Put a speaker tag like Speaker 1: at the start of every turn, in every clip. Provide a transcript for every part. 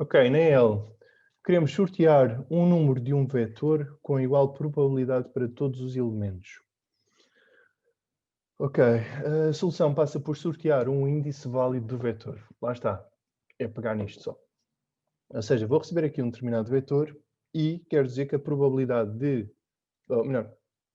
Speaker 1: Ok, na L, queremos sortear um número de um vetor com igual probabilidade para todos os elementos. Ok, a solução passa por sortear um índice válido do vetor. Lá está, é pegar nisto só. Ou seja, vou receber aqui um determinado vetor e quero dizer que a probabilidade de... Ou melhor,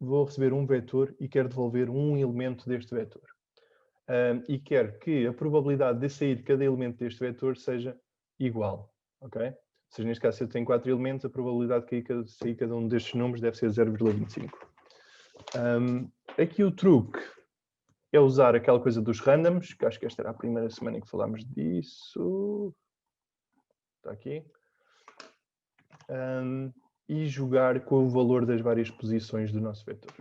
Speaker 1: vou receber um vetor e quero devolver um elemento deste vetor. E quero que a probabilidade de sair de cada elemento deste vetor seja igual. Ok? Ou seja, neste caso, se eu tenho 4 elementos, a probabilidade de sair cada um destes números deve ser 0,25. Aqui o truque é usar aquela coisa dos randoms, que acho que esta era a primeira semana em que falámos disso. Está aqui. E jogar com o valor das várias posições do nosso vetor.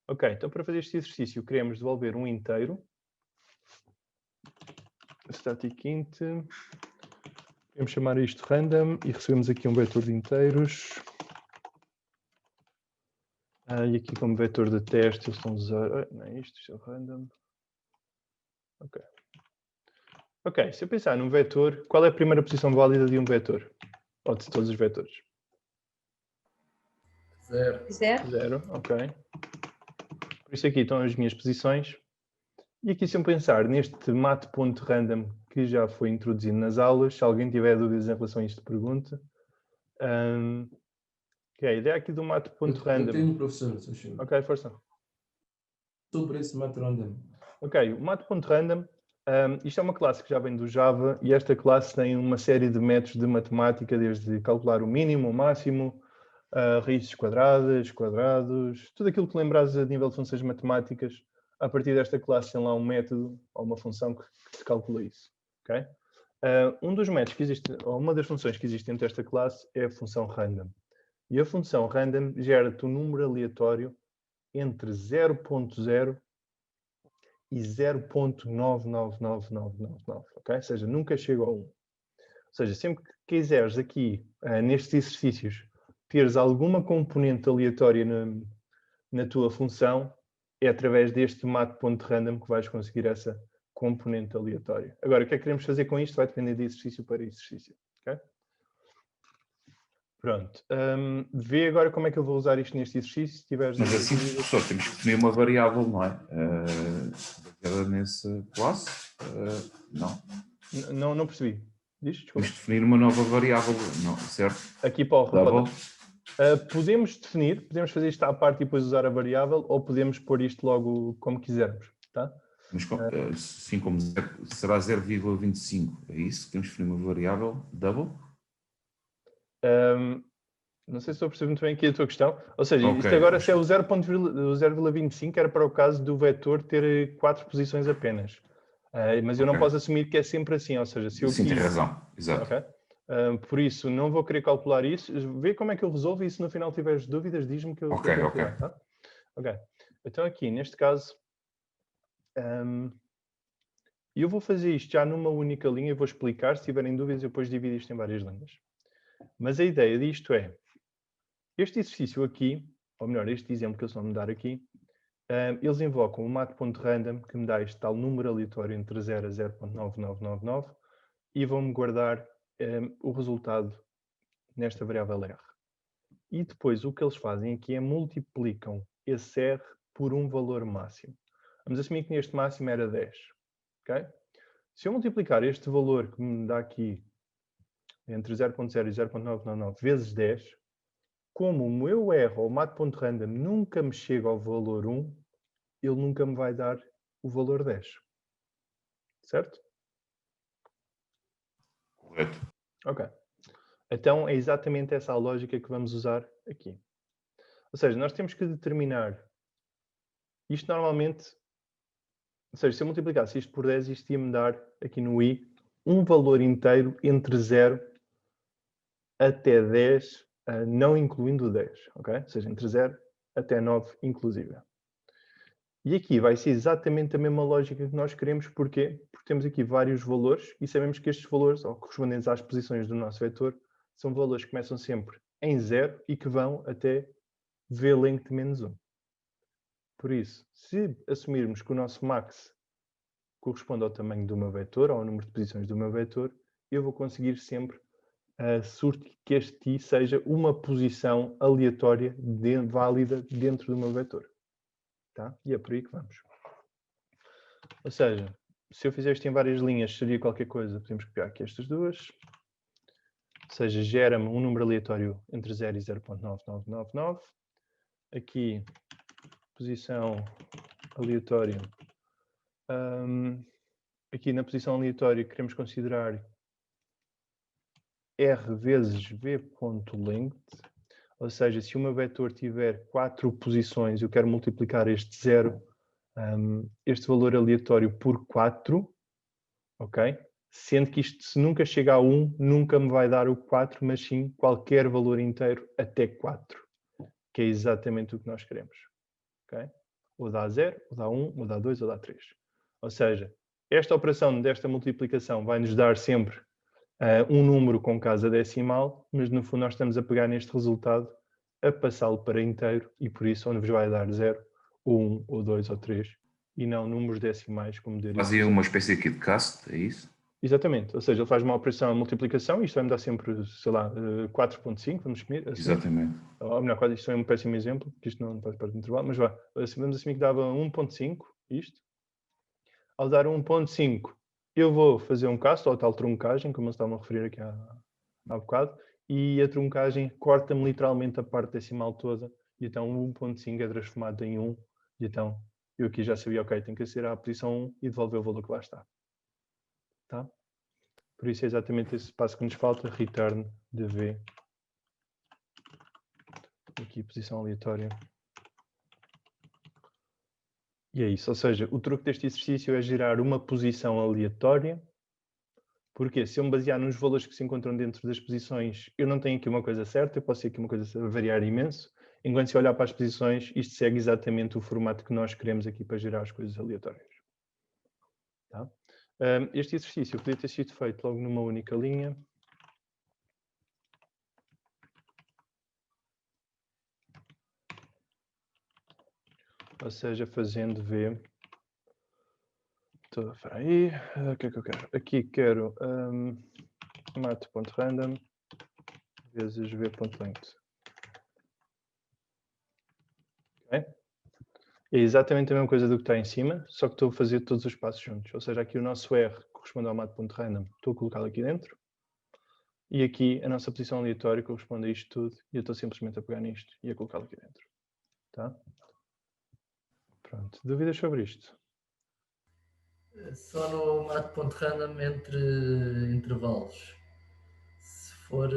Speaker 1: Ok, então para fazer este exercício queremos devolver um inteiro. Static int. Podemos chamar isto random e recebemos aqui um vetor de inteiros. E aqui como vetor de teste eles estão a usar... não é isto, isto é random. Ok. Ok, se eu pensar num vetor, qual é a primeira posição válida de um vetor? Ou de todos os vetores?
Speaker 2: 0.
Speaker 1: 0, ok. Por isso aqui estão as minhas posições. E aqui se eu pensar neste mat.random que já foi introduzido nas aulas, se alguém tiver dúvidas em relação a isto, pergunte. Ok, a ideia aqui do mat.random...
Speaker 2: Eu tenho, professor, se achou.
Speaker 1: Ok, força.
Speaker 2: Sobre esse mat random.
Speaker 1: Ok, o mat.random, isto é uma classe que já vem do Java e esta classe tem uma série de métodos de matemática, desde calcular o mínimo, o máximo, raízes quadradas, quadrados, tudo aquilo que lembrares a nível de funções matemáticas, a partir desta classe tem lá um método ou uma função que te calcula isso. Okay? Um dos métodos que existe, ou uma das funções que existe dentro desta classe é a função random. E a função random gera-te um número aleatório entre 0.0 e 0.999999, ok? Ou seja, nunca chega a 1. Ou seja, sempre que quiseres aqui, nestes exercícios, teres alguma componente aleatória na tua função, é através deste mat.random que vais conseguir essa componente aleatória. Agora, o que é que queremos fazer com isto vai depender de exercício para exercício, ok? Pronto. Vê agora como é que eu vou usar isto neste exercício. Se tiveres...
Speaker 3: Mas assim, professor, temos que definir uma variável, não é? Baseada nessa classe?
Speaker 1: Não percebi. Diz, desculpa.
Speaker 3: Temos que definir uma nova variável, não, certo?
Speaker 1: Aqui para o
Speaker 3: Double.
Speaker 1: Podemos definir, podemos fazer isto à parte e depois usar a variável, ou podemos pôr isto logo como quisermos, tá?
Speaker 3: Mas assim como será 0,25, é isso? Temos que definir uma variável double?
Speaker 1: Não sei se estou a perceber muito bem aqui a tua questão. Ou seja,
Speaker 3: Okay,
Speaker 1: isto agora se é o 0,25 era para o caso do vetor ter 4 posições apenas. Mas eu não posso assumir que é sempre assim, ou seja, se eu
Speaker 3: Sim,
Speaker 1: quis...
Speaker 3: tem razão, exato.
Speaker 1: Okay? Por isso, não vou querer calcular isso. Vê como é que eu resolvo e se no final tiveres dúvidas, diz-me que eu tento ajudar, tá? Ok. Então aqui, neste caso, eu vou fazer isto já numa única linha e vou explicar. Se tiverem dúvidas, eu depois divido isto em várias linhas. Mas a ideia disto é, este exercício aqui, ou melhor, este exemplo que eles vão me dar aqui, eles invocam o mat.random, que me dá este tal número aleatório entre 0 a 0.9999 e vão-me guardar o resultado nesta variável R. E depois o que eles fazem aqui é multiplicam esse R por um valor máximo. Vamos assumir que neste máximo era 10. Okay? Se eu multiplicar este valor que me dá aqui entre 0.0 e 0.999 vezes 10, como o meu R, ou mat.random, nunca me chega ao valor 1, ele nunca me vai dar o valor 10. Certo?
Speaker 3: Correto.
Speaker 1: Ok. Então é exatamente essa a lógica que vamos usar aqui. Ou seja, nós temos que determinar isto normalmente, ou seja, se eu multiplicasse isto por 10, isto ia-me dar aqui no i um valor inteiro entre 0 até 10, não incluindo o 10, ok? Ou seja, entre 0 até 9 inclusive. E aqui vai ser exatamente a mesma lógica que nós queremos. Porquê? Porque temos aqui vários valores e sabemos que estes valores, ou correspondentes às posições do nosso vetor, são valores que começam sempre em 0 e que vão até v-length menos 1. Por isso, se assumirmos que o nosso max corresponde ao tamanho do meu vetor, ou ao número de posições do meu vetor, eu vou conseguir sempre surte que este i seja uma posição aleatória válida dentro do meu vetor. Tá? E é por aí que vamos. Ou seja, se eu fizer isto em várias linhas, seria qualquer coisa. Podemos copiar aqui estas duas. Ou seja, gera-me um número aleatório entre 0 e 0.9999. Aqui, posição aleatória. Aqui na posição aleatória queremos considerar R vezes v.length. Ou seja, se o meu vetor tiver 4 posições, eu quero multiplicar este 0, este valor aleatório por 4, ok? Sendo que isto, se nunca chega a 1, nunca me vai dar o 4, mas sim qualquer valor inteiro até 4, que é exatamente o que nós queremos. Okay? Ou dá 0, ou dá 1, ou dá 2, ou dá 3. Ou seja, esta operação desta multiplicação vai nos dar sempre um número com casa decimal, mas no fundo nós estamos a pegar neste resultado, a passá-lo para inteiro, e por isso onde vos vai dar 0, ou 1, ou 2, ou 3, e não números decimais como derivados.
Speaker 3: Fazia uma espécie aqui de cast, é isso?
Speaker 1: Exatamente, ou seja, ele faz uma operação de multiplicação, isto vai me dar sempre, sei lá, 4.5, vamos assumir.
Speaker 3: Exatamente.
Speaker 1: Ou melhor, isto é um péssimo exemplo, porque isto não faz parte do intervalo, mas vá, vamos assumir que dava 1.5, isto. Ao dar 1.5, eu vou fazer um cast, ou a tal truncagem, como eles estavam a referir aqui há bocado, e a truncagem corta-me literalmente a parte decimal toda, e então 1.5 é transformado em 1, e então eu aqui já sabia, ok, tem que ser a posição 1 e devolver o valor que lá está. Tá? Por isso é exatamente esse passo que nos falta, return de v. Aqui posição aleatória. E é isso, ou seja, o truque deste exercício é gerar uma posição aleatória, porque se eu me basear nos valores que se encontram dentro das posições, eu não tenho aqui uma coisa certa, eu posso ter aqui uma coisa a variar imenso, enquanto se eu olhar para as posições, isto segue exatamente o formato que nós queremos aqui para gerar as coisas aleatórias. Tá? Este exercício podia ter sido feito logo numa única linha. Ou seja, fazendo V. Espera aí. O que é que eu quero? Aqui quero mat.random vezes v.length. Okay? É exatamente a mesma coisa do que está em cima, só que estou a fazer todos os passos juntos. Ou seja, aqui o nosso R corresponde ao mat.random. Estou a colocá-lo aqui dentro. E aqui a nossa posição aleatória corresponde a isto tudo. E eu estou simplesmente a pegar nisto e a colocá-lo aqui dentro. Tá? Pronto. Dúvidas sobre isto?
Speaker 4: Só no mat.random entre intervalos. Se for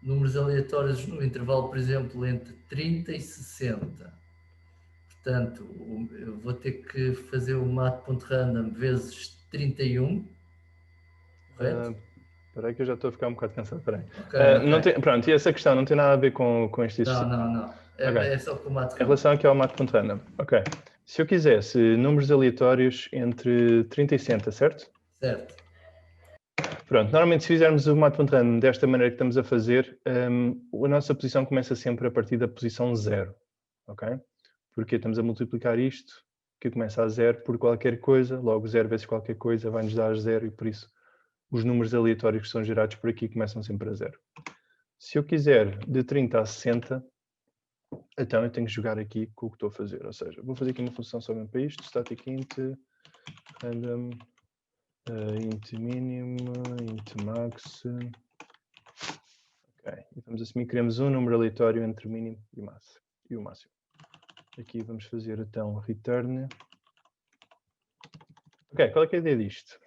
Speaker 4: números aleatórios no intervalo, por exemplo, entre 30 e 60. Portanto, eu vou ter que fazer o mat.random vezes 31. Correto?
Speaker 1: Espera aí que eu já estou a ficar um bocado cansado. Espera aí.
Speaker 4: Okay.
Speaker 1: Não tem, pronto, e essa questão não tem nada a ver com este exercício?
Speaker 4: Não. É só com o mat.random.
Speaker 1: Em relação aqui ao mat.random. Ok. Se eu quisesse números aleatórios entre 30 e 60, certo?
Speaker 4: Certo.
Speaker 1: Pronto, normalmente se fizermos o mat.random desta maneira que estamos a fazer, a nossa posição começa sempre a partir da posição 0. Ok? Porque estamos a multiplicar isto, que começa a 0 por qualquer coisa, logo 0 vezes qualquer coisa vai nos dar 0 e por isso os números aleatórios que são gerados por aqui começam sempre a 0. Se eu quiser de 30 a 60, então eu tenho que jogar aqui com o que estou a fazer. Ou seja, vou fazer aqui uma função só mesmo para isto, static int, random, int minimum, int max. Ok, e vamos assumir que queremos um número aleatório entre o mínimo e o máximo. Aqui vamos fazer então return. Ok, qual é que é a ideia disto?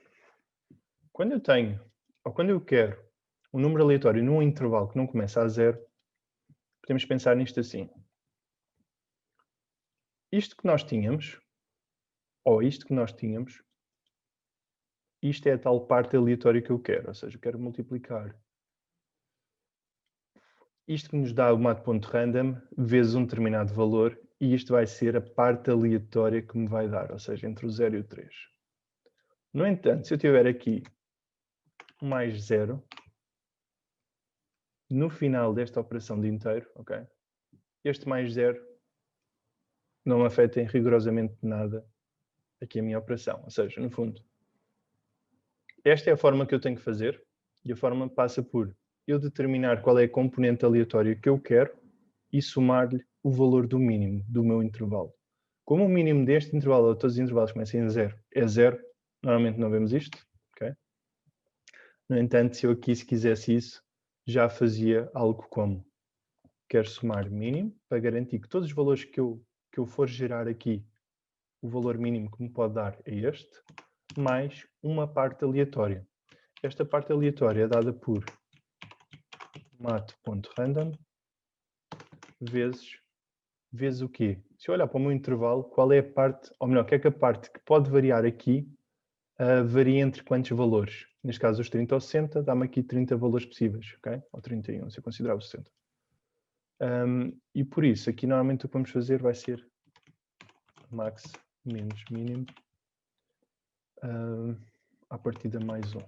Speaker 1: Quando eu tenho, ou quando eu quero, um número aleatório num intervalo que não começa a 0, podemos pensar nisto assim. Isto que nós tínhamos, ou isto que nós tínhamos, isto é a tal parte aleatória que eu quero. Ou seja, eu quero multiplicar isto que nos dá o mat.random vezes um determinado valor, e isto vai ser a parte aleatória que me vai dar, ou seja, entre o 0 e o 3. No entanto, se eu tiver aqui mais 0, no final desta operação de inteiro, ok? Este mais 0 não afeta em rigorosamente nada aqui a minha operação. Ou seja, no fundo, esta é a forma que eu tenho que fazer. E a fórmula passa por eu determinar qual é a componente aleatória que eu quero e somar-lhe o valor do mínimo do meu intervalo. Como o mínimo deste intervalo, ou todos os intervalos começam em 0, é 0, normalmente não vemos isto. Okay? No entanto, se eu aqui se quisesse isso, já fazia algo como quero somar mínimo para garantir que todos os valores que eu for gerar aqui, o valor mínimo que me pode dar é este, mais uma parte aleatória. Esta parte aleatória é dada por mat.random vezes o quê? Se eu olhar para o meu intervalo, qual é a parte, ou melhor, que é que a parte que pode variar aqui varia entre quantos valores? Neste caso, os 30 ou 60, dá-me aqui 30 valores possíveis, ok? Ou 31, se eu considerar os 60. E por isso, aqui normalmente o que vamos fazer vai ser max menos mínimo a partir de mais 1.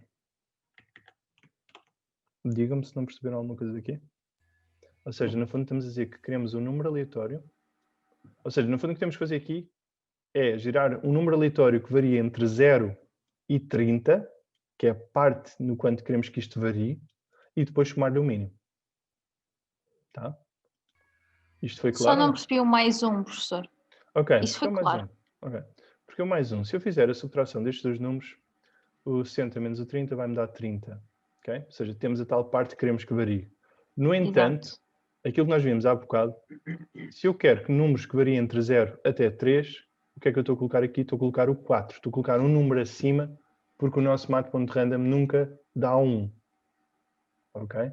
Speaker 1: Digam-me se não perceberam alguma coisa daqui. Ou seja, no fundo estamos a dizer que queremos um número aleatório. Ou seja, no fundo o que temos que fazer aqui é gerar um número aleatório que varia entre 0 e 30, que é a parte no quanto queremos que isto varie, e depois somar-lhe o mínimo. Tá? Isto foi claro?
Speaker 5: Só não percebi o mais um, professor.
Speaker 1: Ok.
Speaker 5: Isso foi
Speaker 1: mais
Speaker 5: claro.
Speaker 1: um. Ok. Porque o mais um, se eu fizer a subtração destes dois números, o 60 menos o 30 vai-me dar 30. Okay? Ou seja, temos a tal parte que queremos que varie. No entanto, aquilo que nós vimos há bocado, se eu quero que números que variem entre 0 até 3, o que é que eu estou a colocar aqui? Estou a colocar o 4. Estou a colocar um número acima, porque o nosso mat.random nunca dá 1. Ok?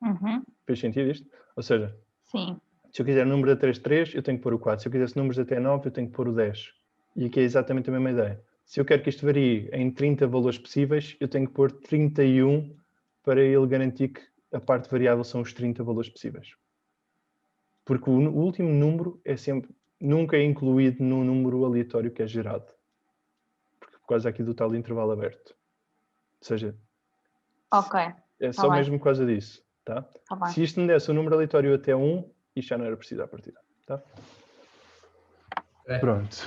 Speaker 5: Uhum.
Speaker 1: Fez sentido isto? Ou seja,
Speaker 5: Sim.
Speaker 1: se eu quiser números até 3, eu tenho que pôr o 4. Se eu quisesse números até 9, eu tenho que pôr o 10. E aqui é exatamente a mesma ideia. Se eu quero que isto varie em 30 valores possíveis, eu tenho que pôr 31 para ele garantir que a parte variável são os 30 valores possíveis. Porque o último número é sempre, nunca é incluído no número aleatório que é gerado. Porque por causa aqui do tal intervalo aberto. Ou seja,
Speaker 5: Ok.
Speaker 1: é só
Speaker 5: bem.
Speaker 1: mesmo por causa disso. Tá?
Speaker 5: Tá bem.
Speaker 1: Se isto me desse um número aleatório até 1, isto já não era preciso à partida. Tá?
Speaker 2: Ok.
Speaker 1: Pronto.